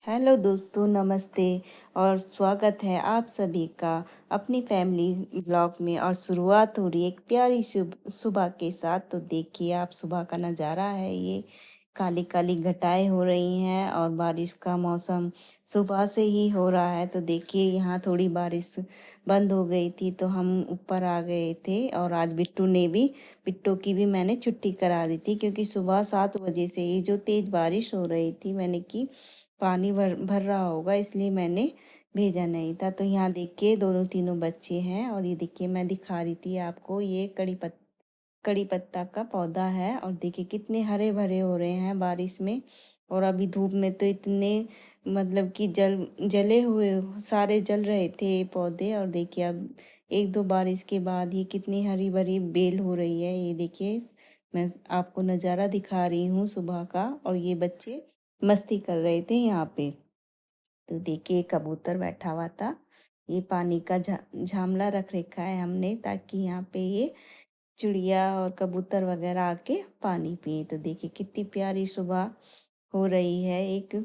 Hello दोस्तों, नमस्ते और स्वागत है आप सभी का अपनी फैमिली व्लॉग में। और शुरुआत हो रही है एक प्यारी सुबह के साथ। तो देखिए, आप सुबह का नज़ारा है ये। काली काली घटाएं हो रही हैं और बारिश का मौसम सुबह से ही हो रहा है। तो देखिए, यहाँ थोड़ी बारिश बंद हो गई थी तो हम ऊपर आ गए थे। और आज बिट्टू की भी मैंने छुट्टी करा दी थी, क्योंकि सुबह 7 बजे से ही जो तेज़ बारिश हो रही थी, मैंने की पानी भर भर रहा होगा, इसलिए मैंने भेजा नहीं था। तो यहाँ देखिए, दोनों तीनों बच्चे हैं। और ये देखिए, मैं दिखा रही थी आपको, ये कड़ी पत्ता का पौधा है। और देखिए कितने हरे भरे हो रहे हैं बारिश में। और अभी धूप में तो इतने मतलब कि जले हुए सारे जल रहे थे ये पौधे। और देखिए, अब एक दो बारिश के बाद ही कितनी हरी भरी बेल हो रही है। ये देखिए, मैं आपको नज़ारा दिखा रही हूँ सुबह का। और ये बच्चे मस्ती कर रहे थे यहाँ पे। तो देखिए, कबूतर बैठा हुआ था। ये पानी का झामला रख रखा है हमने, ताकि यहाँ पे ये चिड़िया और कबूतर वगैरह आके पानी पिए। तो देखिए कितनी प्यारी सुबह हो रही है, एक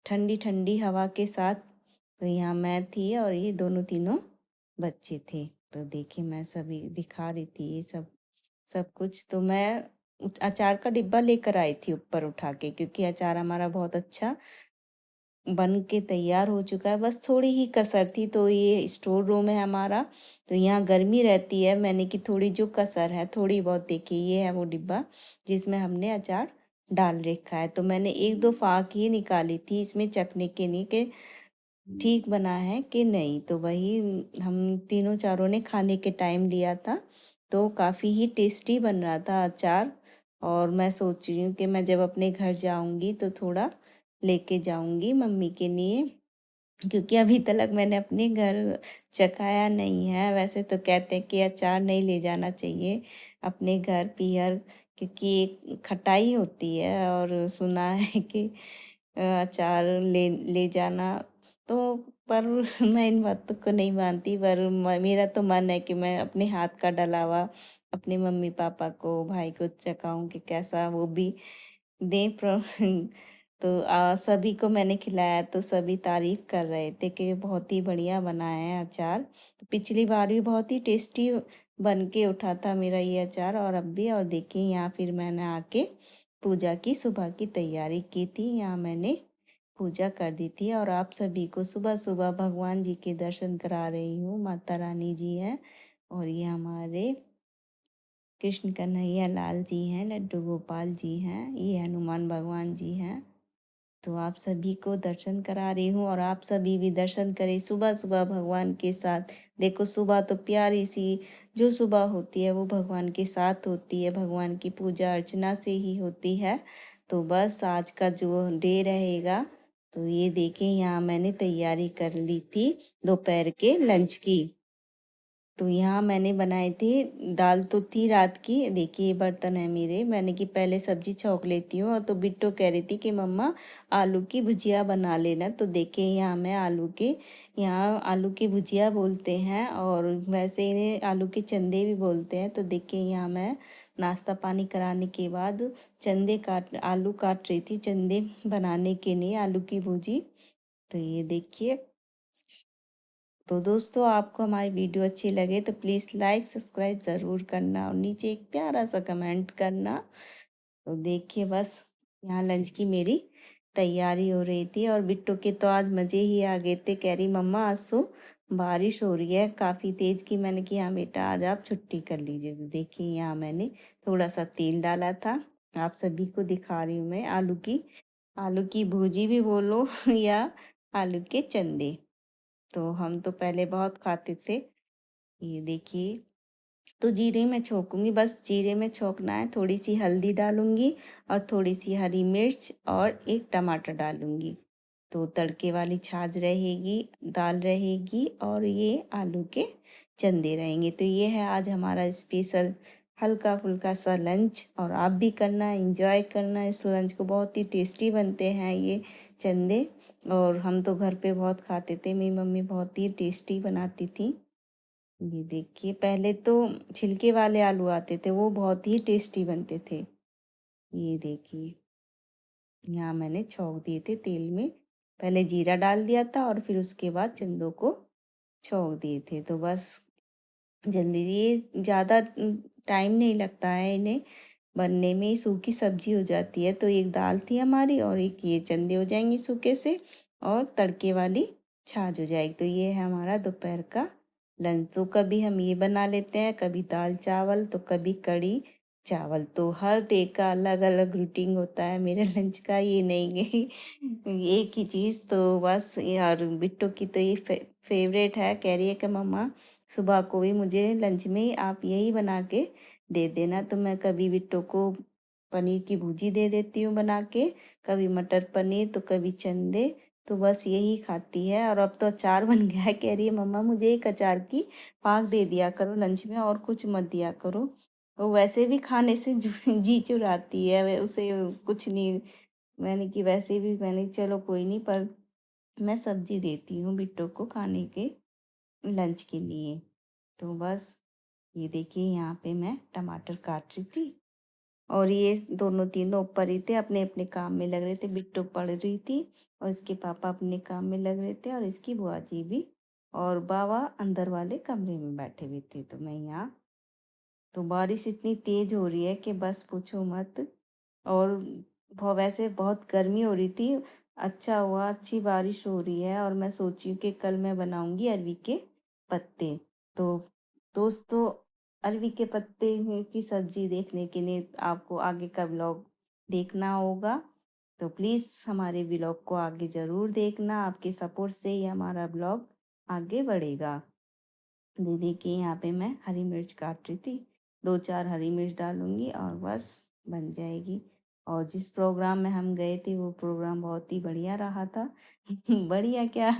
ठंडी ठंडी हवा के साथ। तो यहाँ मैं थी और ये दोनों तीनों बच्चे थे। तो देखिए, मैं सभी दिखा रही थी ये सब सब कुछ। तो मैं अचार का डिब्बा लेकर आई थी ऊपर उठा के, क्योंकि अचार हमारा बहुत अच्छा बन के तैयार हो चुका है। बस थोड़ी ही कसर थी। तो ये स्टोर रूम है हमारा, तो यहाँ गर्मी रहती है। मैंने कि थोड़ी जो कसर है थोड़ी बहुत, देखी ये है वो डिब्बा जिसमें हमने अचार डाल रखा है। तो मैंने एक दो फाक ही निकाली थी इसमें चखने के लिए कि ठीक बना है कि नहीं। तो वही हम तीनों चारों ने खाने के टाइम लिया था। तो काफ़ी ही टेस्टी बन रहा था अचार। और मैं सोच रही हूँ कि मैं जब अपने घर जाऊँगी तो थोड़ा लेके जाऊँगी मम्मी के लिए, क्योंकि अभी तक मैंने अपने घर चखाया नहीं है। वैसे तो कहते हैं कि अचार नहीं ले जाना चाहिए अपने घर पीहर, क्योंकि एक खटाई होती है। और सुना है कि अचार ले ले जाना। तो पर मैं इन बातों को नहीं मानती। पर मेरा तो मन है कि मैं अपने हाथ का डला हुआ अपने मम्मी पापा को, भाई को चखाऊं कि कैसा वो भी दें तो सभी को मैंने खिलाया तो सभी तारीफ कर रहे थे कि बहुत ही बढ़िया बना है अचार। तो पिछली बार भी बहुत ही टेस्टी बन के उठा था मेरा ये अचार, और अब भी। और देखिए, यहाँ फिर मैंने आके पूजा की सुबह की तैयारी की थी। यहाँ मैंने पूजा कर दी थी और आप सभी को सुबह सुबह भगवान जी के दर्शन करा रही हूँ। माता रानी जी हैं और ये हमारे कृष्ण कन्हैया लाल जी हैं, लड्डू गोपाल जी हैं, ये हनुमान भगवान जी हैं। तो आप सभी को दर्शन करा रही हूँ और आप सभी भी दर्शन करें सुबह सुबह भगवान के साथ। देखो, सुबह तो प्यारी सी जो सुबह होती है वो भगवान के साथ होती है, भगवान की पूजा अर्चना से ही होती है। तो बस आज का जो डे रहेगा, तो ये देखें, यहाँ मैंने तैयारी कर ली थी दोपहर के लंच की। तो यहाँ मैंने बनाए थे, दाल तो थी रात की। देखिए, ये बर्तन है मेरे, मैंने कि पहले सब्जी छौंक लेती हूँ। और तो बिट्टो कह रही थी कि मम्मा आलू की भुजिया बना लेना। तो देखिए, यहाँ मैं यहाँ आलू की भुजिया बोलते हैं, और वैसे इन्हें आलू के चंदे भी बोलते हैं। तो देखिए, यहाँ मैं नाश्ता पानी कराने के बाद आलू काट रही थी चंदे बनाने के लिए, आलू की भुजी। तो ये देखिए। तो दोस्तों, आपको हमारी वीडियो अच्छी लगे तो प्लीज़ लाइक सब्सक्राइब ज़रूर करना और नीचे एक प्यारा सा कमेंट करना। तो देखिए, बस यहाँ लंच की मेरी तैयारी हो रही थी। और बिट्टू के तो आज मज़े ही आ गए थे। कह रही मम्मा आज तो बारिश हो रही है काफ़ी तेज़ की। मैंने कि हाँ बेटा, आज आप छुट्टी कर लीजिए। तो देखिए, यहाँ मैंने थोड़ा सा तेल डाला था। आप सभी को दिखा रही हूँ मैं आलू की भुजी भी बोलो या आलू के चंदे। तो हम तो पहले बहुत खाते थे। ये देखिए, तो जीरे में छोंकूंगी, बस जीरे में छोंकना है। थोड़ी सी हल्दी डालूंगी और थोड़ी सी हरी मिर्च और एक टमाटर डालूंगी। तो तड़के वाली छाछ रहेगी, दाल रहेगी और ये आलू के चंदे रहेंगे। तो ये है आज हमारा स्पेशल हल्का फुल्का सा लंच। और आप भी करना, एंजॉय करना इस लंच को। बहुत ही टेस्टी बनते हैं ये चंदे। और हम तो घर पे बहुत खाते थे, मेरी मम्मी बहुत ही टेस्टी बनाती थी। ये देखिए, पहले तो छिलके वाले आलू आते थे, वो बहुत ही टेस्टी बनते थे। ये देखिए, यहाँ मैंने छौंक दिए थे तेल में। पहले जीरा डाल दिया था और फिर उसके बाद चंदों को छोंक दिए थे। तो बस जल्दी ये ज़्यादा टाइम नहीं लगता है इन्हें बनने में, सूखी सब्जी हो जाती है। तो एक दाल थी हमारी और एक ये चंदे हो जाएंगे सूखे से और तड़के वाली छाछ हो जाएगी। तो ये है हमारा दोपहर का लंच। तो कभी हम ये बना लेते हैं, कभी दाल चावल, तो कभी कढ़ी चावल। तो हर डे का अलग अलग रूटीन होता है मेरे लंच का, ये नहीं कि एक ही चीज़। तो बस यार बिट्टू की तो ये फेवरेट है, कह रही है कि मम्मा सुबह को भी मुझे लंच में आप यही बना के दे देना। तो मैं कभी बिट्टू को पनीर की भुर्जी दे देती हूँ बना के, कभी मटर पनीर, तो कभी चंदे। तो बस यही खाती है। और अब तो अचार बन गया है, कह रही है मम्मा मुझे एक अचार की पाक दे दिया करो लंच में और कुछ मत दिया करो। वो वैसे भी खाने से जी चुराती है, उसे कुछ नहीं। मैंने कि वैसे भी मैंने चलो कोई नहीं, पर मैं सब्जी देती हूँ बिट्टू को खाने के लंच के लिए। तो बस ये देखिए यहाँ पे मैं टमाटर काट रही थी और ये दोनों तीनों ऊपर ही थे, अपने अपने काम में लग रहे थे। बिट्टू पढ़ रही थी और इसके पापा अपने काम में लग रहे थे और इसकी बुआ जी भी, और बाबा अंदर वाले कमरे में बैठे हुए थे। तो मैं यहाँ, तो बारिश इतनी तेज हो रही है कि बस पूछो मत। और वैसे बहुत गर्मी हो रही थी, अच्छा हुआ अच्छी बारिश हो रही है। और मैं सोची हूँ कि कल मैं बनाऊंगी अरवी के पत्ते। तो दोस्तों, अरवी के पत्ते की सब्जी देखने के लिए आपको आगे का ब्लॉग देखना होगा। तो प्लीज़ हमारे ब्लॉग को आगे ज़रूर देखना, आपके सपोर्ट से ही हमारा ब्लॉग आगे बढ़ेगा। दीदी के यहाँ पे मैं हरी मिर्च काट रही थी, दो चार हरी मिर्च डालूंगी और बस बन जाएगी। और जिस प्रोग्राम में हम गए थे वो प्रोग्राम बहुत ही बढ़िया रहा था। बढ़िया क्या,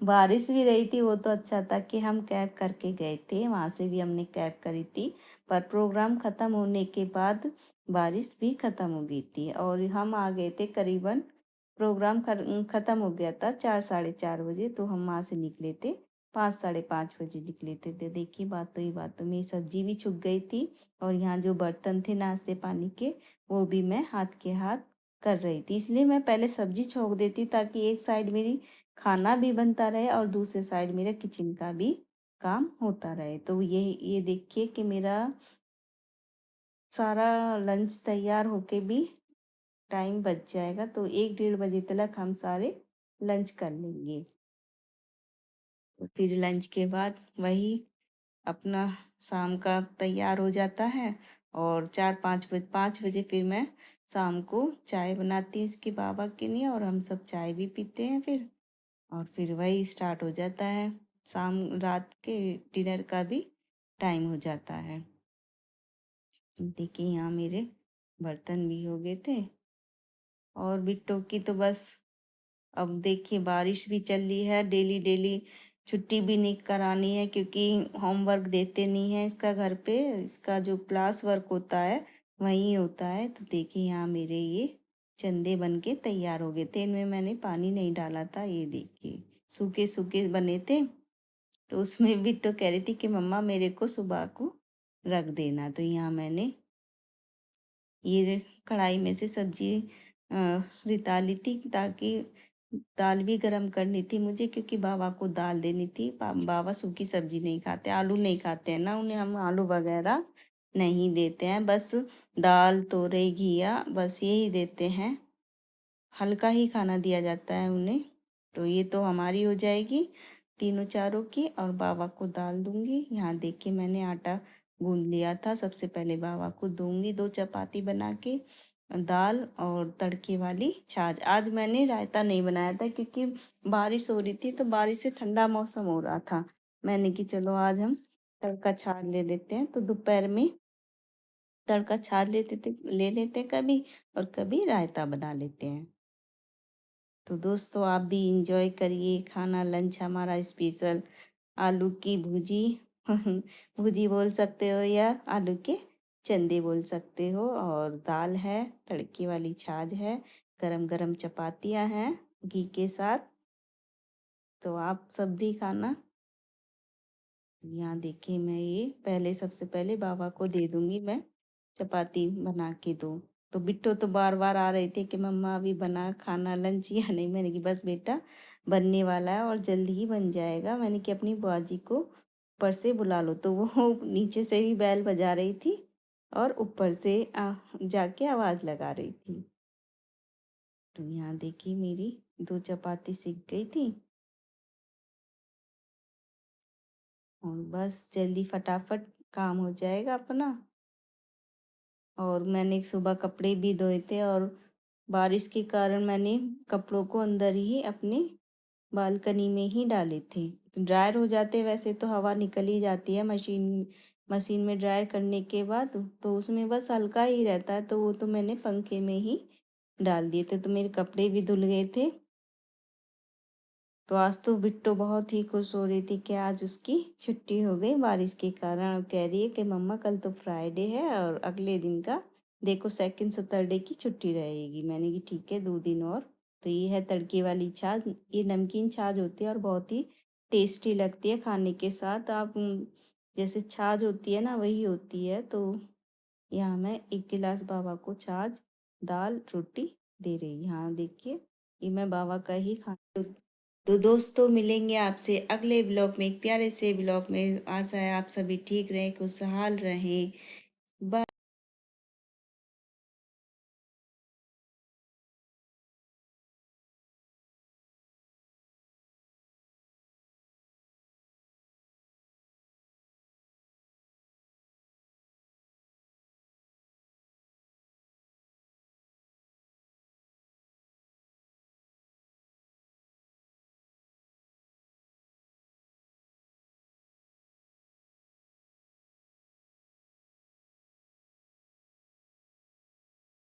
बारिश भी रही थी, वो तो अच्छा था कि हम कैब करके गए थे, वहाँ से भी हमने कैब करी थी। पर प्रोग्राम ख़त्म होने के बाद बारिश भी ख़त्म हो गई थी और हम आ गए थे करीबन, प्रोग्राम ख़त्म हो गया था 4 साढ़े 4 बजे। तो हम वहाँ से निकले थे 5 साढ़े 5 बजे निकले थे। तो देखिए बातों ही बातों में सब्जी भी छुप गई थी और यहाँ जो बर्तन थे नाश्ते पानी के वो भी मैं हाथ के हाथ कर रही थी। इसलिए मैं पहले सब्जी छोंक देती ताकि एक साइड मेरी खाना भी बनता रहे और दूसरे साइड मेरा किचन का भी काम होता रहे। तो ये देखिए कि मेरा सारा लंच तैयार होके भी टाइम बच जाएगा। तो 1 डेढ़ बजे तक हम सारे लंच कर लेंगे। तो फिर लंच के बाद वही अपना शाम का तैयार हो जाता है। और 4 5 बजे फिर मैं शाम को चाय बनाती हूँ इसके बाबा के लिए और हम सब चाय भी पीते हैं फिर। और फिर वही स्टार्ट हो जाता है, शाम रात के डिनर का भी टाइम हो जाता है। देखिए यहाँ मेरे बर्तन भी हो गए थे और बिट्टो की तो बस, अब देखिए बारिश भी चल रही है, डेली डेली छुट्टी भी नहीं करानी है क्योंकि होमवर्क देते नहीं है इसका घर पे, इसका जो क्लास वर्क होता है वहीं होता है। तो देखिए यहाँ मेरे ये चंदे बन के तैयार हो गए थे, इनमें मैंने पानी नहीं डाला था, ये देखिए सूखे सूखे बने थे। तो उसमें भी तो कह रही थी कि मम्मा मेरे को सुबह को रख देना। तो यहाँ मैंने ये कढ़ाई में से सब्जी रिता ली थी ताकि दाल भी गरम करनी थी मुझे, क्योंकि बाबा को दाल देनी थी। बाबा सूखी सब्जी नहीं खाते, आलू नहीं खाते हैं ना, उन्हें हम आलू वगैरह नहीं देते हैं, बस दाल तोरई घिया बस यही देते हैं, हल्का ही खाना दिया जाता है उन्हें। तो ये तो हमारी हो जाएगी तीनों चारों की और बाबा को दाल दूंगी। यहाँ देखिए मैंने आटा गूंद लिया था, सबसे पहले बाबा को दूंगी 2 चपाती बना के, दाल और तड़के वाली छाछ। आज मैंने रायता नहीं बनाया था क्योंकि बारिश हो रही थी, तो बारिश से ठंडा मौसम हो रहा था। मैंने कि चलो आज हम तड़का छाछ ले लेते हैं। तो दोपहर में तड़का छाछ ले लेते हैं कभी, और कभी रायता बना लेते हैं। तो दोस्तों आप भी इंजॉय करिए खाना, लंच हमारा स्पेशल आलू की भुजी भुजी बोल सकते हो या आलू के चंदे बोल सकते हो, और दाल है, तड़के वाली छाछ है, गरम गरम चपातियाँ हैं घी के साथ। तो आप सब भी खाना। यहाँ देखिए मैं ये पहले सबसे पहले बाबा को दे दूंगी मैं चपाती बना के दो। तो बिट्टू तो बार-बार आ रहे थे कि मम्मा अभी बना खाना लंच या नहीं? मैंने कि बस बेटा बनने वाला है और जल्दी ही बन जाएगा। मैंने कि अपनी बुआ जी को ऊपर से बुला लो। तो वो नीचे से ही बेल बजा रही थी और ऊपर से जाके आवाज़ लगा रही थी। तो यहाँ देखिए मेरी 2 चपाती सिक गई थी और बस जल्दी फटाफट काम हो जाएगा अपना। और मैंने सुबह कपड़े भी धोए थे और बारिश के कारण मैंने कपड़ों को अंदर ही अपने बालकनी में ही डाले थे। ड्रायर हो जाते वैसे तो हवा निकल ही जाती है मशीन में ड्रायर करने के बाद, तो उसमें बस हल्का ही रहता है, तो वो तो मैंने पंखे में ही डाल दिए थे। तो मेरे कपड़े भी धुल गए थे। तो आज तो बिट्टो बहुत ही खुश हो रही थी कि आज उसकी छुट्टी हो गई बारिश के कारण, और कह रही है कि मम्मा कल तो फ्राइडे है और अगले दिन का देखो सेकंड सैटरडे की छुट्टी रहेगी। मैंने कि ठीक है 2 दिन और। तो ये है तड़के वाली छाछ। ये नमकीन छाछ होती है और बहुत ही टेस्टी लगती है खाने के साथ। आप जैसे छाछ होती है ना वही होती है। तो यहाँ मैं 1 गिलास बाबा को छाछ दाल रोटी दे रही। यहाँ देखिए ये मैं बाबा का ही खाना। तो दोस्तों मिलेंगे आपसे अगले ब्लॉग में, एक प्यारे से ब्लॉग में। आशा है आप सभी ठीक रहें, खुशहाल रहें। बाय।